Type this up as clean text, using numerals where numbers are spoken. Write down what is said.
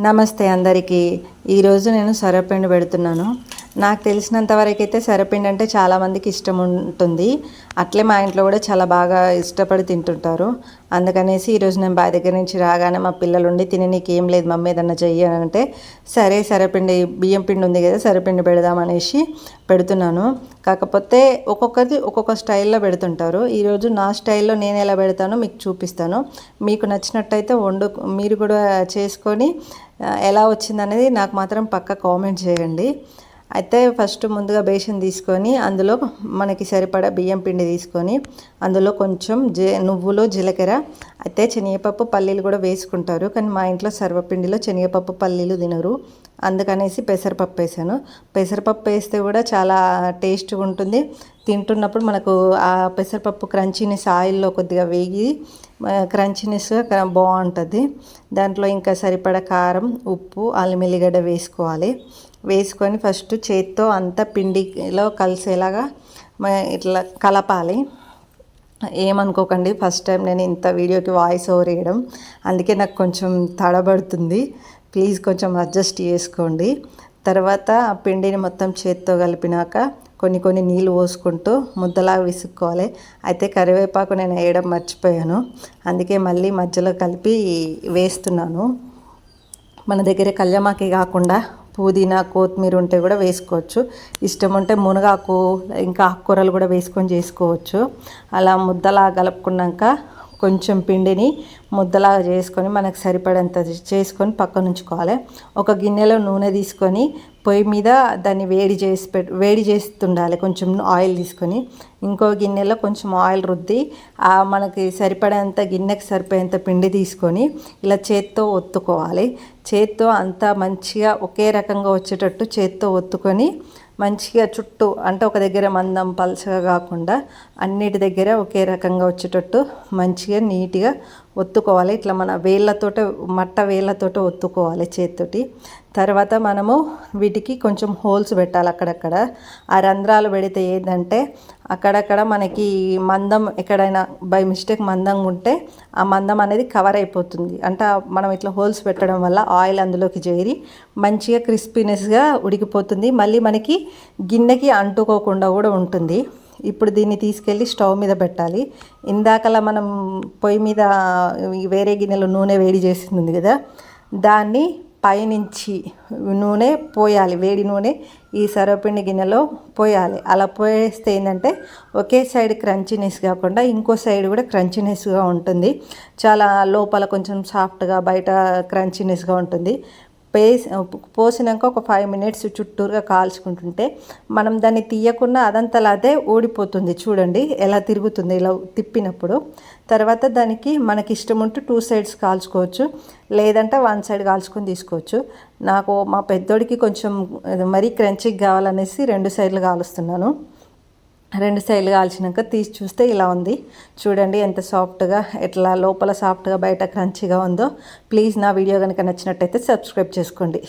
నమస్తే అందరికీ. ఈరోజు నేను సొరపిండి పెడుతున్నాను. నాకు తెలిసినంత వరకు అయితే సొరపిండి అంటే చాలామందికి ఇష్టం ఉంటుంది. అట్లే మా ఇంట్లో కూడా చాలా బాగా ఇష్టపడి తింటుంటారు. అందుకనేసి ఈరోజు నేను బావి దగ్గర నుంచి రాగానే మా పిల్లలు ఉండి తిని నీకేం లేదు మమ్మీ ఏదన్నా చెయ్యి అని అంటే సరే సొరపిండి బియ్యం పిండి ఉంది కదా సొరపిండి పెడదామనేసి పెడుతున్నాను. కాకపోతే ఒక్కొక్కరిది ఒక్కొక్క స్టైల్లో పెడుతుంటారు. ఈరోజు నా స్టైల్లో నేను ఎలా పెడతానో మీకు చూపిస్తాను. మీకు నచ్చినట్టయితే మీరు కూడా చేసుకొని ఎలా వచ్చిందనేది నాకు మాత్రం పక్కా కామెంట్ చేయండి. అయితే ఫస్ట్ ముందుగా బేషన్ తీసుకొని అందులో మనకి సరిపడా బియ్యం పిండి తీసుకొని అందులో కొంచెం నువ్వులు జీలకర్ర అయితే శనగపప్పు పల్లీలు కూడా వేసుకుంటారు. కానీ మా ఇంట్లో సర్వపిండిలో శనగపప్పు పల్లీలు తినరు, అందుకనేసి పెసరపప్పు వేసాను. పెసరపప్పు వేస్తే కూడా చాలా టేస్ట్గా ఉంటుంది. తింటున్నప్పుడు మనకు ఆ పెసరపప్పు క్రంచీనెస్ ఆయిల్లో కొద్దిగా వేగి క్రంచీనెస్గా బాగుంటుంది. దాంట్లో ఇంకా సరిపడా కారం, ఉప్పు, అల్లం ఎల్లిగడ్డ వేసుకొని ఫస్ట్ చేత్తో అంతా పిండిలో కలిసేలాగా ఇట్లా కలపాలి. ఏమనుకోకండి, ఫస్ట్ టైం నేను ఇంత వీడియోకి వాయిస్ ఓవర్ వేయడం, అందుకే నాకు కొంచెం తడబడుతుంది. ప్లీజ్ కొంచెం అడ్జస్ట్ చేసుకోండి. తర్వాత ఆ పిండిని మొత్తం చేత్తో కలిపినాక కొన్ని నీళ్ళు పోసుకుంటూ ముద్దలాగా విసుక్కోవాలి. అయితే కరివేపాకు నేను వేయడం మర్చిపోయాను, అందుకే మళ్ళీ మధ్యలో కలిపి వేస్తున్నాను. మన దగ్గర కళ్యామాకి కాకుండా పుదీనా కొత్తిమీర ఉంటే కూడా వేసుకోవచ్చు. ఇష్టం ఉంటే మునగాకు ఇంకా ఆకుకూరలు కూడా వేసుకొని చేసుకోవచ్చు. అలా ముద్దలా కలుపుకున్నాక కొంచెం పిండిని ముద్దలాగా చేసుకొని మనకు సరిపడంత చేసుకొని పక్కన ఉంచుకోవాలి. ఒక గిన్నెలో నూనె తీసుకొని పొయ్యి మీద దాన్ని వేడి చేస్తుండాలి. కొంచెం ఆయిల్ తీసుకొని ఇంకో గిన్నెలో కొంచెం ఆయిల్ రుద్ది మనకి సరిపడేంత గిన్నెకి సరిపోయేంత పిండి తీసుకొని ఇలా చేత్తో ఒత్తుకోవాలి. చేత్తో అంతా మంచిగా ఒకే రకంగా వచ్చేటట్టు చేత్తో ఒత్తుకొని మంచిగా చుట్టూ అంటే ఒక దగ్గర మందం పలచగా కాకుండా అన్నిటి దగ్గర ఒకే రకంగా వచ్చేటట్టు మంచిగా నీట్గా ఒత్తుకోవాలి. ఇట్లా మన మట్ట వేళ్ళతోటి ఒత్తుకోవాలి చేతితోటి. తర్వాత మనము వీటికి కొంచెం హోల్స్ పెట్టాలి అక్కడక్కడ. ఆ రంధ్రాలు పెడితే ఏంటంటే అక్కడక్కడ మనకి మందం ఎక్కడైనా బై మిస్టేక్ మందంగా ఉంటే ఆ మందం అనేది కవర్ అయిపోతుంది. అంటే మనం ఇట్లా హోల్స్ పెట్టడం వల్ల ఆయిల్ అందులోకి చేరి మంచిగా క్రిస్పీనెస్గా ఉడికిపోతుంది. మళ్ళీ మనకి గిన్నెకి అంటుకోకుండా కూడా ఉంటుంది. ఇప్పుడు దీన్ని తీసుకెళ్ళి స్టవ్ మీద పెట్టాలి. ఇందాకలా మనం పొయ్యి మీద వేరే గిన్నెలో నూనె వేడి చేసింది కదా, దాన్ని పైనుంచి నూనె పోయాలి. వేడి నూనె ఈ సర్వపిండి గిన్నెలో పోయాలి. అలా పోయేస్తే ఏంటంటే ఒకే సైడ్ క్రంచీనెస్ కాకుండా ఇంకో సైడ్ కూడా క్రంచీనెస్గా ఉంటుంది. చాలా లోపల కొంచెం సాఫ్ట్గా బయట క్రంచీనెస్గా ఉంటుంది. పోసినాక ఒక 5 minutes చుట్టూరుగా కాల్చుకుంటుంటే మనం దాన్ని తీయకుండా అదంతలా అదే ఊడిపోతుంది. చూడండి ఎలా తిరుగుతుంది ఇలా తిప్పినప్పుడు. తర్వాత దానికి మనకి ఇష్టం ఉంటే 2 sides కాల్చుకోవచ్చు, లేదంటే 1 side కాల్చుకొని తీసుకోవచ్చు. నాకు మా పెద్దోడికి కొంచెం మరీ క్రంచీగా కావాలనేసి 2 sides కాలుస్తున్నాను. 2 sides కాల్చినాక తీసి చూస్తే ఇలా ఉంది. చూడండి ఎంత సాఫ్ట్గా, ఎట్లా లోపల సాఫ్ట్గా బయట క్రంచీగా ఉందో. ప్లీజ్ నా వీడియో కనుక నచ్చినట్టయితే సబ్స్క్రైబ్ చేసుకోండి.